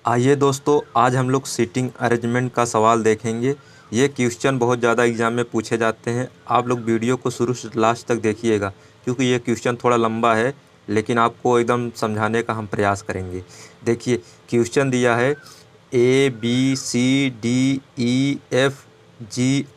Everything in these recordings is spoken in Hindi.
आइए दोस्तों, आज हम लोग सीटिंग अरेंजमेंट का सवाल देखेंगे। ये क्वेश्चन बहुत ज़्यादा एग्ज़ाम में पूछे जाते हैं। आप लोग वीडियो को शुरू से लास्ट तक देखिएगा, क्योंकि ये क्वेश्चन थोड़ा लंबा है, लेकिन आपको एकदम समझाने का हम प्रयास करेंगे। देखिए, क्वेश्चन दिया है ABCDEFG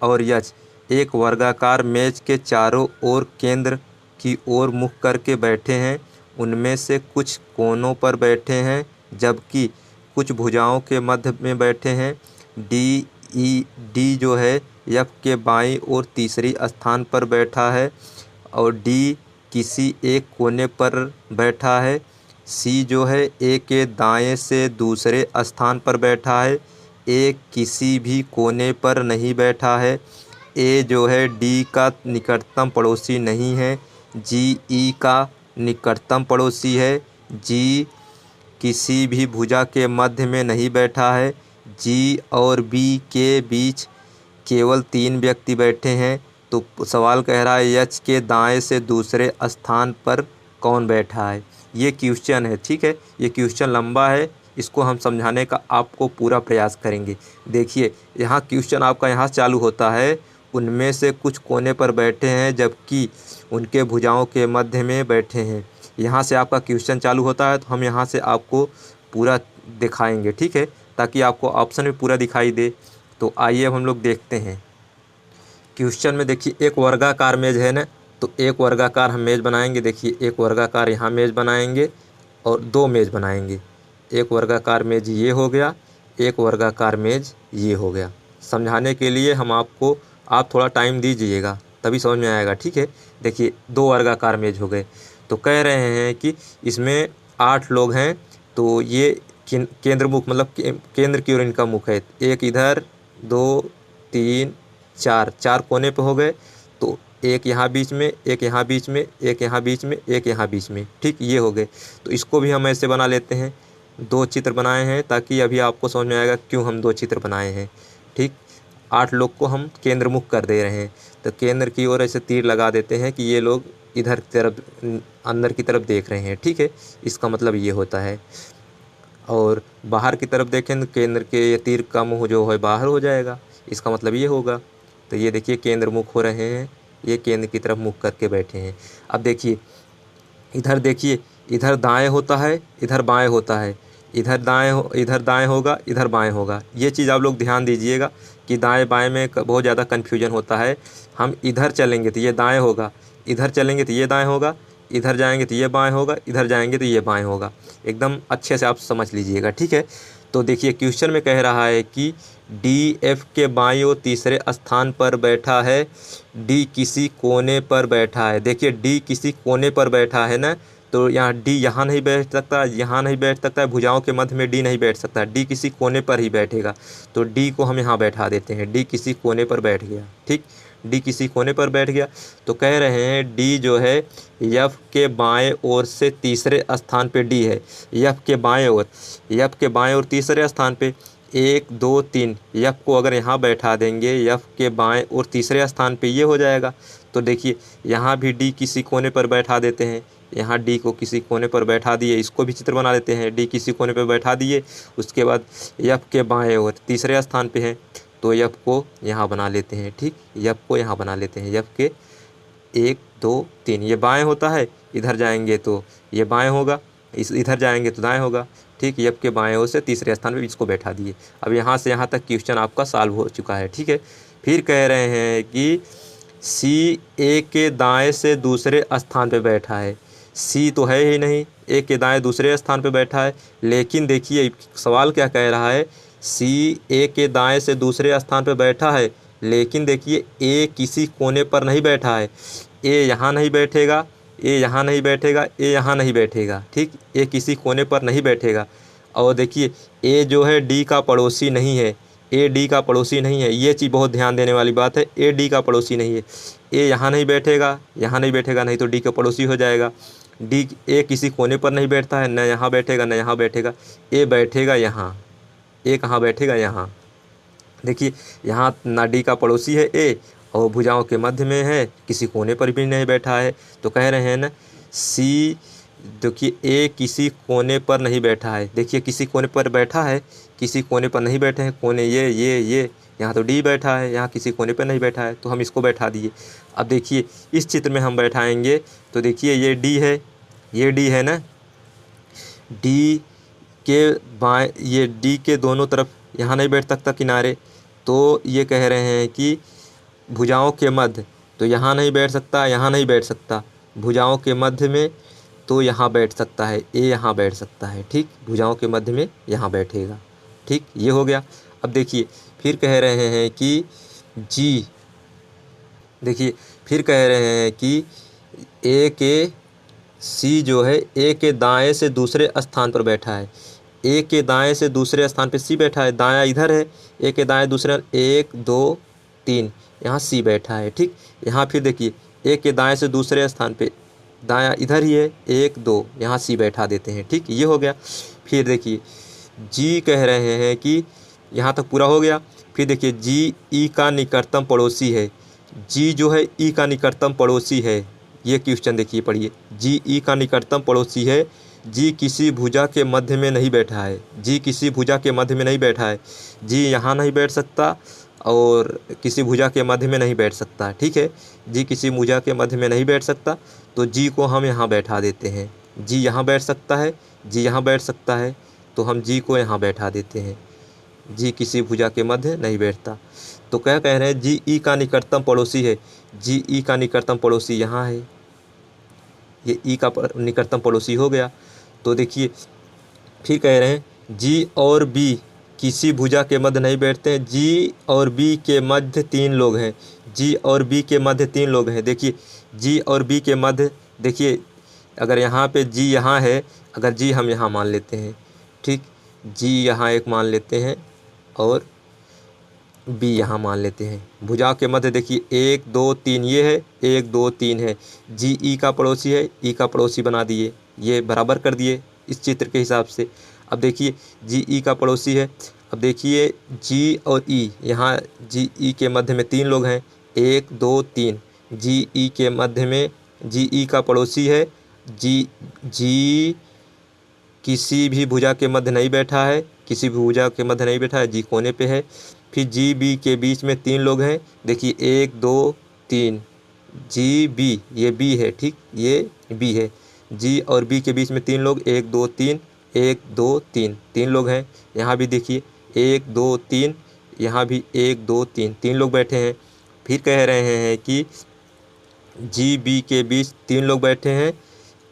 और एच एक वर्गाकार मेज के चारों ओर केंद्र की ओर मुख करके बैठे हैं। उनमें से कुछ कोनों पर बैठे हैं, जबकि कुछ भुजाओं के मध्य में बैठे हैं। डी जो है एफ के बाईं ओर तीसरी स्थान पर बैठा है और डी किसी एक कोने पर बैठा है। सी जो है ए के दाएं से दूसरे स्थान पर बैठा है। ए किसी भी कोने पर नहीं बैठा है। ए जो है डी का निकटतम पड़ोसी नहीं है। जी ई का निकटतम पड़ोसी है। जी किसी भी भुजा के मध्य में नहीं बैठा है। जी और बी के बीच केवल 3 व्यक्ति बैठे हैं। तो सवाल कह रहा है एच के दाएं से दूसरे स्थान पर कौन बैठा है। ये क्वेश्चन है, ठीक है। ये क्वेश्चन लंबा है, इसको हम समझाने का आपको पूरा प्रयास करेंगे। देखिए, यहाँ क्वेश्चन आपका यहाँ चालू होता है, उनमें से कुछ कोने पर बैठे हैं जबकि उनके भुजाओं के मध्य में बैठे हैं। यहाँ से आपका क्वेश्चन चालू होता है, तो हम यहाँ से आपको पूरा दिखाएंगे, ठीक है, ताकि आपको ऑप्शन भी पूरा दिखाई दे। तो आइए अब हम लोग देखते हैं क्वेश्चन में। देखिए, एक वर्गाकार मेज है ना, तो एक वर्गाकार हम मेज बनाएंगे। देखिए, एक वर्गाकार यहाँ मेज बनाएंगे और 2 मेज बनाएंगे। एक वर्गाकार मेज ये हो गया, एक वर्गाकार मेज ये हो गया। समझाने के लिए आप थोड़ा टाइम दीजिएगा, तभी समझ में आएगा, ठीक है। देखिए, 2 वर्गाकार मेज हो गए। तो कह रहे हैं कि इसमें 8 लोग हैं, तो ये केंद्र मुख मतलब केंद्र की ओर इनका मुख है। एक इधर, 2, 3, 4 कोने पे हो गए। तो एक यहाँ बीच में, एक यहाँ बीच में, एक यहाँ बीच में, एक यहाँ बीच में, ठीक, ये हो गए। तो इसको भी हम ऐसे बना लेते हैं। 2 चित्र बनाए हैं, ताकि अभी आपको समझ में आएगा क्यों हम 2 चित्र बनाए हैं, ठीक। 8 लोग को हम केंद्र मुख कर दे रहे हैं, तो केंद्र की ओर ऐसे तीर लगा देते हैं कि ये लोग इधर की तरफ, अंदर की तरफ देख रहे हैं, ठीक है। इसका मतलब ये होता है। और बाहर की तरफ देखें तो केंद्र के ये तीर का मुँह जो है बाहर हो जाएगा, इसका मतलब ये होगा। तो ये देखिए, केंद्र मुख हो रहे हैं, ये केंद्र की तरफ मुख करके बैठे हैं। अब देखिए, इधर दाएं होता है, इधर बाएं होता है। इधर दाएं होगा, इधर बाएं होगा। ये चीज़ आप लोग ध्यान दीजिएगा कि दाएं बाएं में बहुत ज़्यादा कन्फ्यूजन होता है। हम इधर चलेंगे तो ये दाएं होगा, इधर चलेंगे तो ये दाएं होगा, इधर जाएंगे तो ये बाएं होगा, इधर जाएंगे तो ये बाएं होगा। एकदम अच्छे से आप समझ लीजिएगा, ठीक है। तो देखिए, क्वेश्चन में कह रहा है कि डी एफ के बाईं ओर तीसरे स्थान पर बैठा है। डी किसी कोने पर बैठा है। देखिए, डी किसी कोने पर बैठा है ना, तो यहाँ डी यहाँ नहीं बैठ सकता, यहाँ नहीं बैठ सकता है, भुजाओं के मध्य में डी नहीं बैठ सकता। डी किसी कोने पर ही बैठेगा, तो डी को हम यहाँ बैठा देते हैं। डी किसी कोने पर बैठ गया, ठीक, डी किसी कोने पर बैठ गया। तो कह रहे हैं डी जो है एफ के बाएं ओर से तीसरे स्थान पे डी है। एफ के बाएं ओर तीसरे स्थान पे 1, 2, 3। एफ को अगर यहाँ बैठा देंगे, एफ के बाएं और तीसरे स्थान पे ये हो जाएगा। तो देखिए, यहाँ भी डी किसी कोने पर बैठा देते हैं। यहाँ डी को किसी कोने पर बैठा दिए, इसको भी चित्र बना लेते हैं। डी किसी कोने पर बैठा दिए, उसके बाद एफ के बाएं ओर तीसरे स्थान पे है, तो एफ को यहाँ बना लेते हैं, ठीक। एफ को यहाँ बना लेते हैं। एफ के 1, 2, 3, ये बाएं होता है, इधर जाएंगे तो ये बाएं होगा, इधर जाएंगे तो दाएं होगा, ठीक। एफ के बाएं ओर से तीसरे स्थान पे इसको बैठा दिए। अब यहाँ से यहाँ तक क्वेश्चन आपका सॉल्व हो चुका है, ठीक है। फिर कह रहे हैं कि सी ए के दाएं से दूसरे स्थान पे बैठा है। सी तो है ही नहीं, ए के दाएं दूसरे स्थान पे बैठा है। लेकिन देखिए, सवाल क्या कह रहा है, सी ए के दाएं से दूसरे स्थान पे बैठा है, लेकिन देखिए ए किसी कोने पर नहीं बैठा है। ए यहाँ नहीं बैठेगा, ए यहाँ नहीं बैठेगा, ए यहाँ नहीं बैठेगा, ठीक। ए किसी कोने पर नहीं बैठेगा। और देखिए, ए जो है डी का पड़ोसी नहीं है। ए डी का पड़ोसी नहीं है, ये चीज़ बहुत ध्यान देने वाली बात है। ए डी का पड़ोसी नहीं है। ए यहाँ नहीं बैठेगा, यहाँ नहीं बैठेगा, नहीं तो डी का पड़ोसी हो जाएगा। डी ए किसी कोने पर नहीं बैठता है, न यहाँ बैठेगा न यहाँ बैठेगा। ए बैठेगा यहाँ, ए कहाँ बैठेगा, यहाँ। देखिए, यहाँ ना डी का पड़ोसी है ए, और भुजाओं के मध्य में है, किसी कोने पर भी नहीं बैठा है। तो कह रहे हैं ना, सी देखिए ए किसी कोने पर नहीं बैठा है, देखिए किसी कोने पर बैठा है, किसी कोने पर नहीं बैठे हैं, कोने ये यहाँ तो डी बैठा है, यहाँ किसी कोने पर नहीं बैठा है, तो हम इसको बैठा दिए। अब देखिए इस चित्र में हम बैठाएंगे तो देखिए ये डी है, ये डी है ना, डी के बाएं, ये डी के दोनों तरफ यहाँ नहीं बैठ सकता किनारे, तो ये कह रहे हैं कि भुजाओं के मध्य, तो यहाँ नहीं बैठ सकता, यहाँ नहीं बैठ सकता, भुजाओं के मध्य में तो यहाँ बैठ सकता है, ए यहाँ बैठ सकता है, ठीक, भुजाओं के मध्य में यहाँ बैठेगा, ठीक, ये हो गया। अब देखिए फिर कह रहे हैं कि जी, देखिए फिर कह रहे हैं कि ए के सी जो है ए के दाएं से दूसरे स्थान पर बैठा है, ए के दाएं से दूसरे स्थान पर सी बैठा है, दायां इधर है, ए के दाएं दूसरे 1 2 3 यहाँ सी बैठा है, ठीक। यहाँ फिर देखिए ए के दाएं से दूसरे स्थान पे दायां इधर ही है, 1 2 यहाँ सी बैठा देते हैं, ठीक, ये हो गया। फिर देखिए जी कह रहे हैं कि यहाँ तक पूरा हो गया। फिर देखिए जी ई का निकटतम पड़ोसी है, जी जो है ई का निकटतम पड़ोसी है, ये क्वेश्चन देखिए पढ़िए, जी ई का निकटतम पड़ोसी है, जी किसी भुजा के मध्य में नहीं बैठा है, जी किसी भुजा के मध्य में नहीं बैठा है, जी यहाँ नहीं बैठ सकता और किसी भुजा के मध्य में नहीं बैठ सकता, ठीक है, जी किसी भुजा के मध्य में नहीं बैठ सकता, तो जी को हम यहाँ बैठा देते हैं, जी यहाँ बैठ सकता है, जी यहाँ बैठ सकता है, तो हम जी को यहाँ बैठा देते हैं, जी किसी भुजा के मध्य नहीं बैठता। तो क्या कह रहे हैं, जी ई का निकटतम पड़ोसी है, जी ई का निकटतम पड़ोसी यहाँ है, ये ई का निकटतम पड़ोसी हो गया। तो देखिए फिर कह रहे हैं जी और बी किसी भुजा के मध्य नहीं बैठते हैं, जी और बी के मध्य 3 लोग हैं, जी और बी के मध्य 3 लोग हैं। देखिए जी और बी के मध्य, देखिए अगर यहाँ पे जी यहाँ है, अगर जी हम यहाँ मान लेते हैं, ठीक, जी यहाँ एक मान लेते हैं और बी यहाँ मान लेते हैं, भुजा के मध्य देखिए 1 2 3 ये है, 1 2 3 है, जी ई का पड़ोसी है, ई का पड़ोसी बना दिए, ये बराबर कर दिए इस चित्र के हिसाब से। अब देखिए जी ई का पड़ोसी है, अब देखिए जी और ई, यहाँ जी ई के मध्य में 3 लोग हैं, 1 2 3, जी ई के मध्य में, जी ई का पड़ोसी है, जी किसी भी भुजा के मध्य नहीं बैठा है, किसी भी भुजा के मध्य नहीं बैठा है, जी कोने पे है। फिर जी बी के बीच में 3 लोग हैं, देखिए 1 2 3, जी बी, ये बी है, ठीक, ये बी है, जी और बी के बीच में 3 लोग, 1 2 3, 1 2 3, 3 लोग हैं। यहाँ भी देखिए 1 2 3, यहाँ भी 1 2 3, 3 लोग बैठे हैं। फिर कह रहे हैं कि जी बी के बीच 3 लोग बैठे हैं।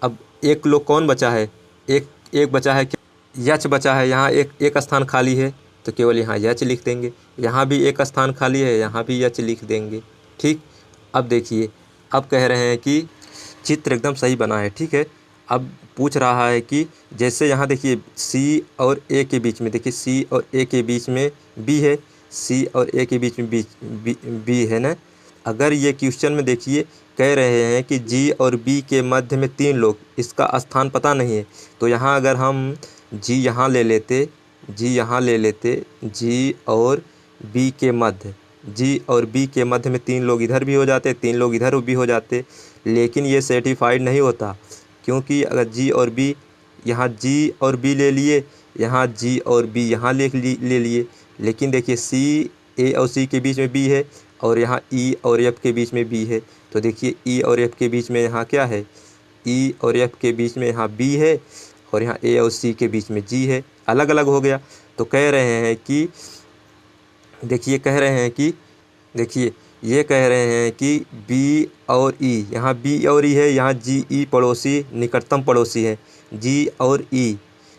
अब एक लोग कौन बचा है, एक बचा है, यच बचा है, यहाँ एक स्थान खाली है, तो केवल यहाँ यच लिख देंगे, यहाँ भी एक स्थान खाली है, यहाँ भी यच लिख देंगे, ठीक। अब देखिए अब कह रहे हैं कि चित्र एकदम सही बना है, ठीक है। अब पूछ रहा है कि जैसे यहाँ देखिए सी और ए के बीच में, देखिए सी और ए के बीच में बी है, सी और ए के बीच में बी है ना। अगर ये क्वेश्चन में देखिए कह रहे हैं कि जी और बी के मध्य में 3 लोग, इसका स्थान पता नहीं है, तो यहाँ अगर हम जी यहाँ ले लेते, जी यहाँ ले लेते, जी और बी के मध्य, जी और बी के मध्य में 3 लोग इधर भी हो जाते, 3 लोग इधर भी हो जाते, लेकिन ये सर्टिफाइड नहीं होता, क्योंकि अगर जी और बी, यहाँ जी और बी ले लिए, यहाँ जी और बी यहाँ ले लिए, लेकिन देखिए सी, ए और सी के बीच में बी है और यहाँ ई और एफ के बीच में बी है, तो देखिए ई और एफ के बीच में यहाँ क्या है, ई और एफ के बीच में यहाँ बी है और यहाँ ए और सी के बीच में जी है, अलग अलग हो गया। तो कह रहे हैं कि देखिए कह रहे हैं कि देखिए ये कह रहे हैं कि बी और ई, यहाँ बी और ई है, यहाँ जी ई पड़ोसी निकटतम पड़ोसी है, जी और ई,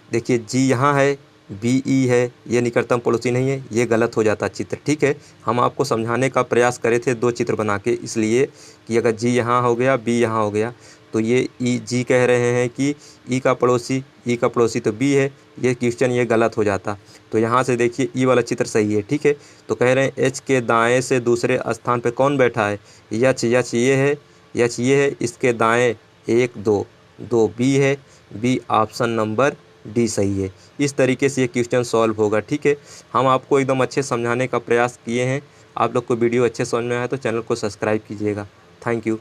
देखिए जी यहाँ है, बी ई है, ये निकटतम पड़ोसी नहीं है, ये गलत हो जाता चित्र, ठीक है। हम आपको समझाने का प्रयास करे थे 2 चित्र बना के, इसलिए कि अगर जी यहाँ हो गया, बी यहाँ हो गया, तो ये ई, जी कह रहे हैं कि ई का पड़ोसी तो बी है, ये क्वेश्चन ये गलत हो जाता। तो यहाँ से देखिए ई वाला चित्र सही है, ठीक है। तो कह रहे हैं एच के दाएं से दूसरे स्थान पे कौन बैठा है, यच ये है, यच ये है, इसके दाएं 1 2 2 बी है, बी ऑप्शन नंबर डी सही है। इस तरीके से ये क्वेश्चन सॉल्व होगा, ठीक है। हम आपको एकदम अच्छे समझाने का प्रयास किए हैं। आप लोग को वीडियो अच्छे समझ में आया तो चैनल को सब्सक्राइब कीजिएगा। Thank you.